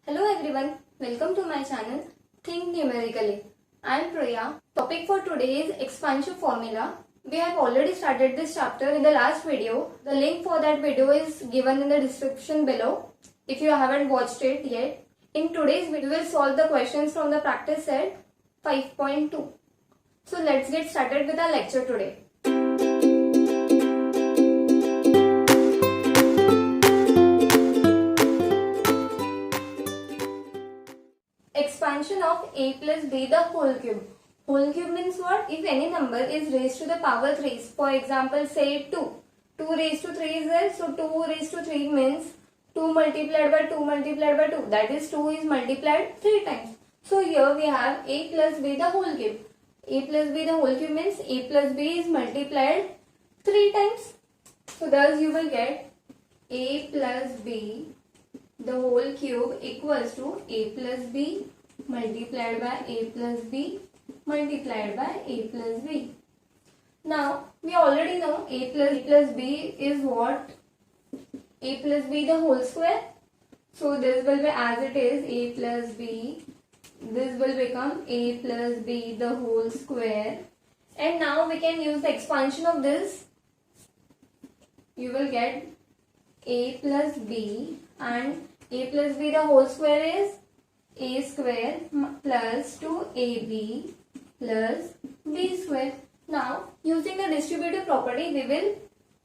Hello everyone, welcome to my channel Think Numerically. I am Priya. Topic for today is expansion formula. We have already started this chapter in the last video. The link for that video is given in the description below if you haven't watched it yet. In today's video, we will solve the questions from the practice set 5.2. So let's get started with our lecture today. Expansion of a plus b the whole cube. Whole cube means what? If any number is raised to the power 3, for example say 2. 2 raised to 3 is there, so 2 raised to 3 means 2 multiplied by 2 multiplied by 2, that is 2 is multiplied 3 times. So here we have a plus b the whole cube. A plus b the whole cube means a plus b is multiplied 3 times. So thus you will get a plus b the whole cube equals to a plus b multiplied by a plus b multiplied by a plus b. Now we already know a plus b is what? A plus b the whole square. So this will be as it is a plus b. This will become a plus b the whole square. And now we can use the expansion of this. You will get a plus b, and a plus b the whole square is a square plus 2ab plus b square. Now using the distributive property, we will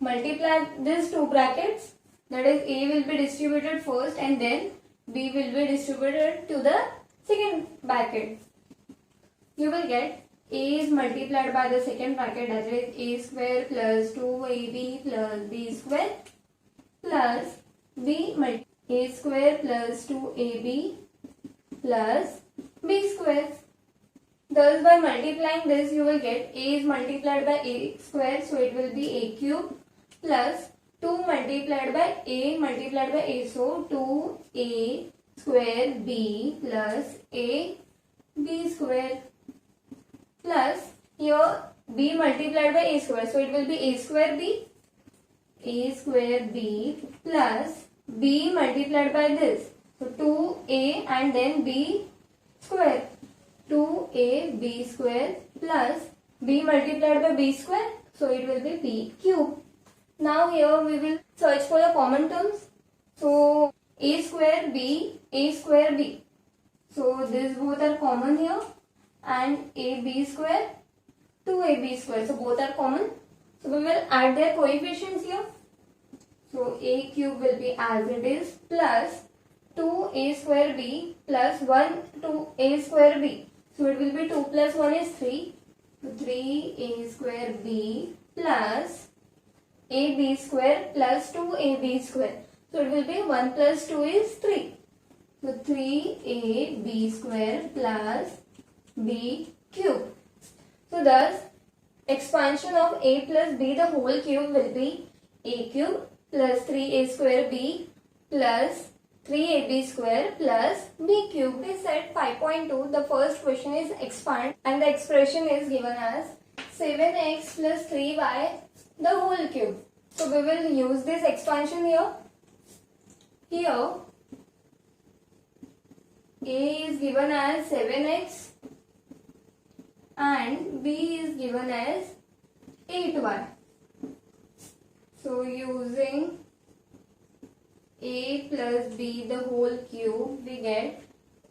multiply these two brackets, that is a will be distributed first and then b will be distributed to the second bracket. You will get a is multiplied by the second bracket, that is a square plus 2ab plus b square plus b multiplied a square plus 2ab plus b square. Thus by multiplying this you will get a is multiplied by a square, so it will be a cube plus 2 multiplied by a, so 2a square b plus a b square plus here b multiplied by a square, so it will be a square b plus b multiplied by this, so 2a and then b square, 2ab square plus b multiplied by b square, so it will be b cube. Now here we will search for the common terms. So a square b, so these both are common here, and ab square, 2ab square, so both are common. So we will add their coefficients here. So a cube will be as it is plus 2a square b plus 1 2a square b. So it will be 2 plus 1 is 3. So 3a square b plus ab square plus 2ab square. So it will be 1 plus 2 is 3. So 3ab square plus b cube. So thus expansion of a plus b the whole cube will be a cube plus 3a square b plus 3ab square plus b cube. We said 5.2, the first question is expand and the expression is given as 7x plus 3y the whole cube. So we will use this expansion here. Here a is given as 7x and b is given as 8y. So using a plus b the whole cube, we get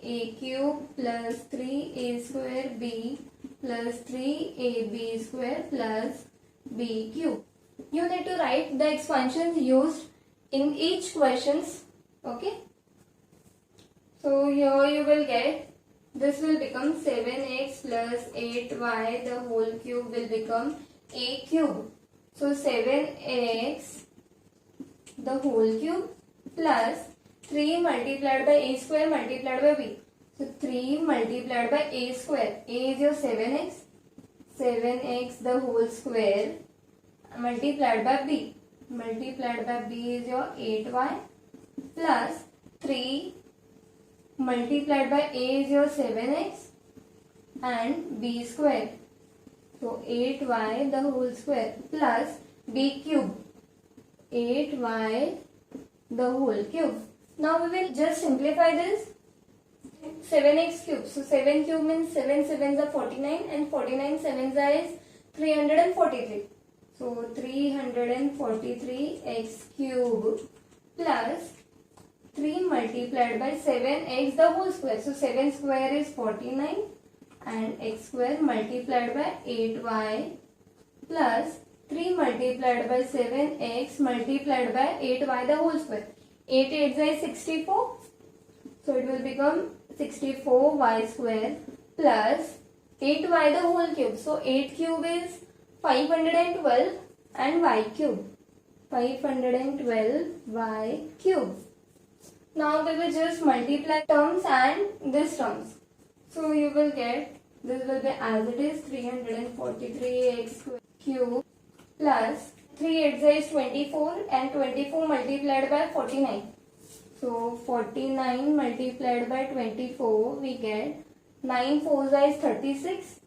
a cube plus 3a square b plus 3ab square plus b cube. You need to write the expansions used in each questions. Okay. So here you will get, this will become 7x plus 8y the whole cube will become a cube. So 7x the whole cube plus 3 multiplied by a square multiplied by b. So 3 multiplied by a square. A is your 7x. 7x the whole square multiplied by b. Multiplied by b is your 8y plus 3 multiplied by a is your 7x and b square. So 8y the whole square plus b cube. 8y the whole cube. Now we will just simplify this. 7x cube. So 7 cube means 7 sevens are 49 and 49 sevens are is 343. So 343x cube plus 3 multiplied by 7x the whole square. So 7 square is 49 and x square multiplied by 8y plus 3 multiplied by 7x multiplied by 8y the whole square. 8 8 is 64. So it will become 64y square plus 8y the whole cube. So 8 cube is 512 and y cube. 512 y cube. Now we will just multiply terms and this terms. So you will get, this will be as it is 343x cube plus 3 8 is 24 and 24 multiplied by 49. So 49 multiplied by 24 we get 9 4 is 36.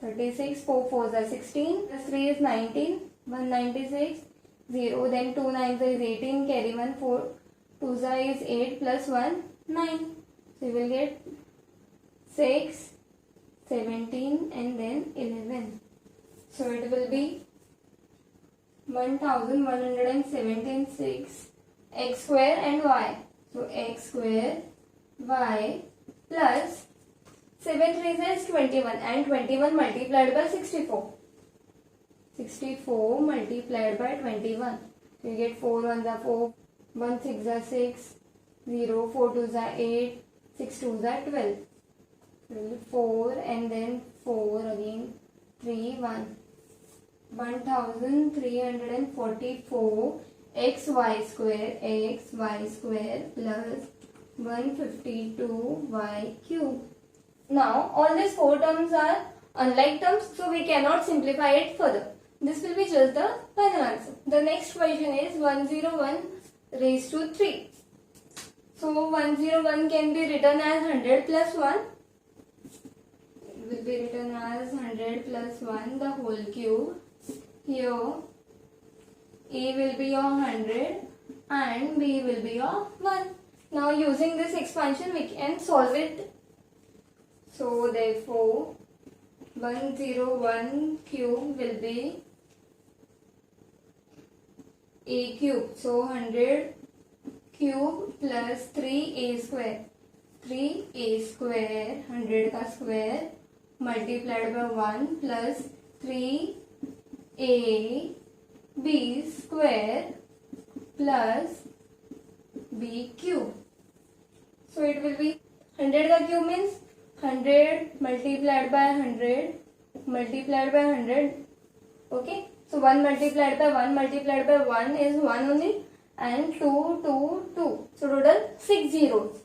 36 4 4 is 16 plus 3 is 19. 196 0 then 2 9 is 18 carry 1 4 2 is 8 plus 1 9. So you will get 6 17 and then 11. So it will be 1176 x square and y. So x square y plus 7 3 is 21 and 21 multiplied by 64. 64 multiplied by 21. So you get 4 1s are 4, 1 6 are 6, 0 4 2s are 8, 6 2s are 12. 4 and then 4 again 3 1. 1344 xy square plus 152 y cube. Now all these four terms are unlike terms, so we cannot simplify it further. This will be just the final answer. The next question is 101 raised to 3. So 101 can be written as 100 plus 1. It will be written as 100 plus 1 the whole cube. Here A will be your 100 and B will be your 1. Now using this expansion we can solve it. So therefore 101 cube will be A cube. So 100 cube plus 3A square. 3A square 100 का square multiplied by 1 plus 3A B square plus B cube. So it will be 100 का cube means 100 multiplied by 100 multiplied by 100. Okay. So 1 multiplied by 1 multiplied by 1 is 1 only and 2, 2, 2. So total 6 zeros.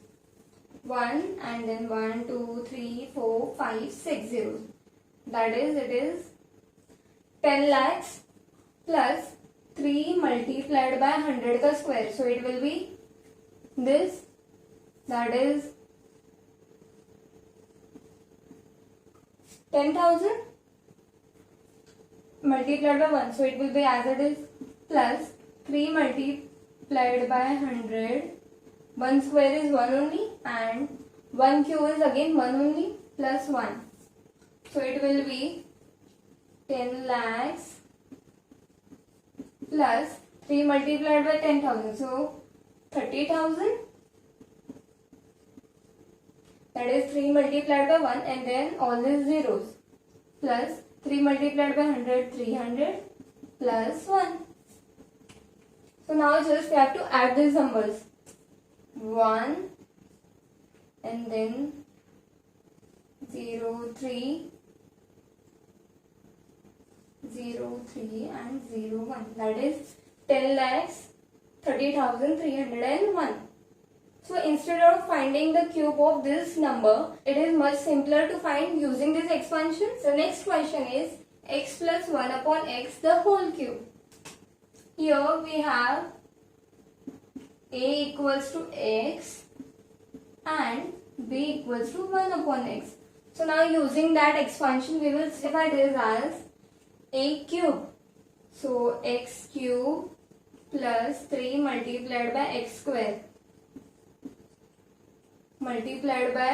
1 and then 1, 2, 3, 4, 5, 6 zeros. That is, it is 10 lakhs plus 3 multiplied by 100 ka square. So it will be this, that is 10,000 multiplied by 1. So it will be as it is plus 3 multiplied by 100. 1 square is 1 only and 1 cube is again 1 only plus 1. So it will be 10 lakhs plus 3 multiplied by 10,000. So 30,000. That is 3 multiplied by 1 and then all these zeros plus 3 multiplied by 100, 300 plus 1. So now just we have to add these numbers. 1 and then 0, 3, 0, 3 and 0, 1. That is 10 lakhs 30,301. So instead of finding the cube of this number, it is much simpler to find using this expansion. So next question is x plus 1 upon x the whole cube. Here we have a equals to x and b equals to 1 upon x. So now using that expansion we will simplify this as a cube. So x cube plus 3 multiplied by x square multiplied by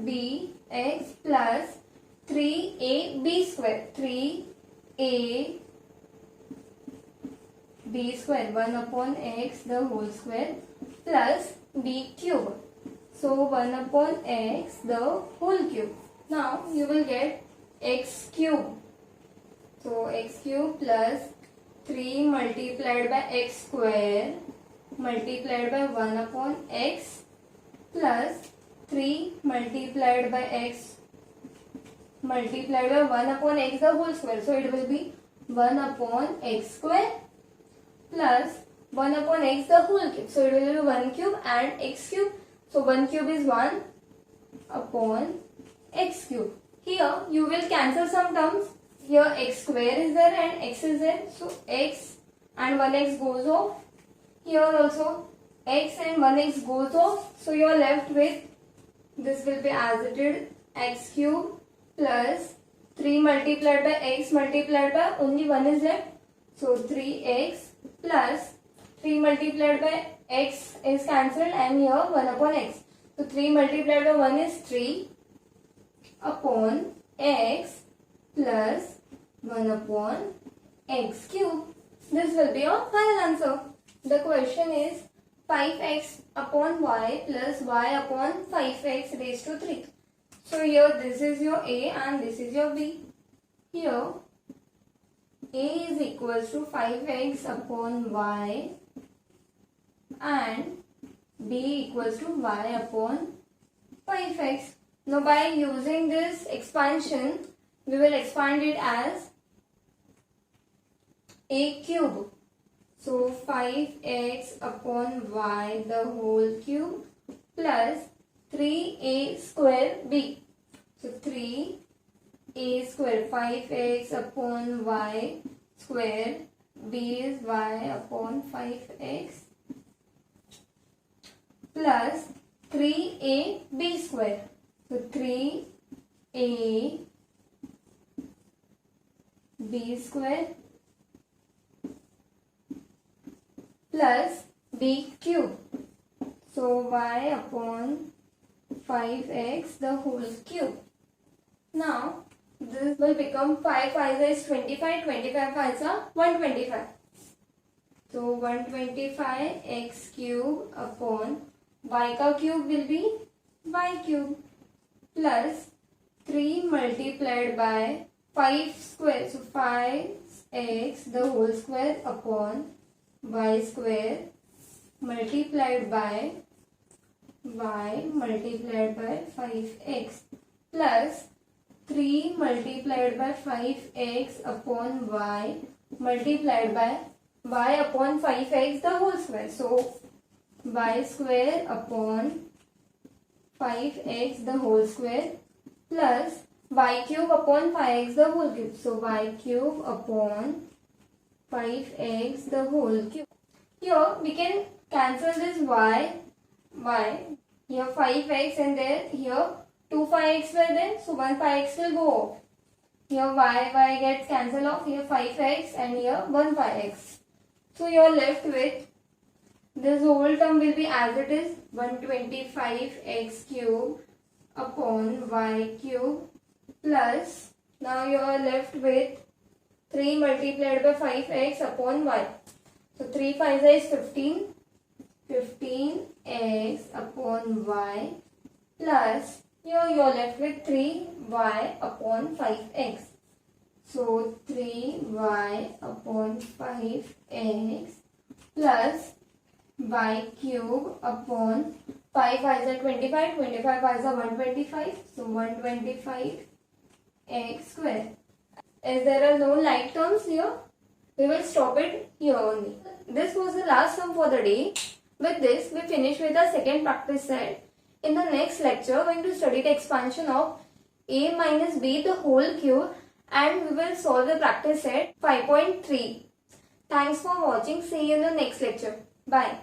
bx plus 3ab square, 3ab square, 1 upon x the whole square plus b cube. So 1 upon x the whole cube. Now you will get x cube. So x cube plus 3 multiplied by x square multiplied by 1 upon x plus 3 multiplied by x multiplied by 1 upon x the whole square. So it will be 1 upon x square plus 1 upon x the whole cube. So it will be 1 cube and x cube. So 1 cube is 1 upon x cube. Here you will cancel some terms. Here x square is there and x is there. So x and 1x goes off. Here also x and 1x goes off. So you are left with, this will be as it is, x cube plus 3 multiplied by x multiplied by, only 1 is left. So 3x plus 3 multiplied by x is cancelled and here 1 upon x. So 3 multiplied by 1 is 3 upon x plus 1 upon x cube. This will be your final answer. The question is 5x upon y plus y upon 5x raised to 3. So here this is your A and this is your B. Here A is equals to 5x upon y and B equals to y upon 5x. Now by using this expansion, we will expand it as A cube. So 5x upon y the whole cube plus 3a square b. So 3a square, 5x upon y square, b is y upon 5x plus 3ab square. So 3ab square plus b cube. So y upon 5x the whole cube. Now this will become 5 5 is 25, 25 5 are 125. So 125 x cube upon y ka cube will be y cube plus 3 multiplied by 5 square. So 5x the whole square upon y square multiplied by y multiplied by 5x plus 3 multiplied by 5x upon y multiplied by y upon 5x the whole square. So y square upon 5x the whole square plus y cube upon 5x the whole cube. So y cube upon 5x the whole cube. Here we can cancel this y. Here 5x and there here 2 5x were there. So 1 5x will go off. Here y gets cancelled off. Here 5x and here 1 5x. So you are left with, this whole term will be as it is, 125x cube upon y cube plus, now you are left with 3 multiplied by 5x upon y. So 3 5 is 15. 15x upon y plus, here you are left with 3y upon 5x. So 3y upon 5x plus y cube upon 5 5 is 25, 25 5 is 125. So 125 x square. As there are no like terms here, we will stop it here only. This was the last sum for the day. With this, we finish with the second practice set. In the next lecture, we are going to study the expansion of a minus b the whole cube and we will solve the practice set 5.3. Thanks for watching. See you in the next lecture. Bye.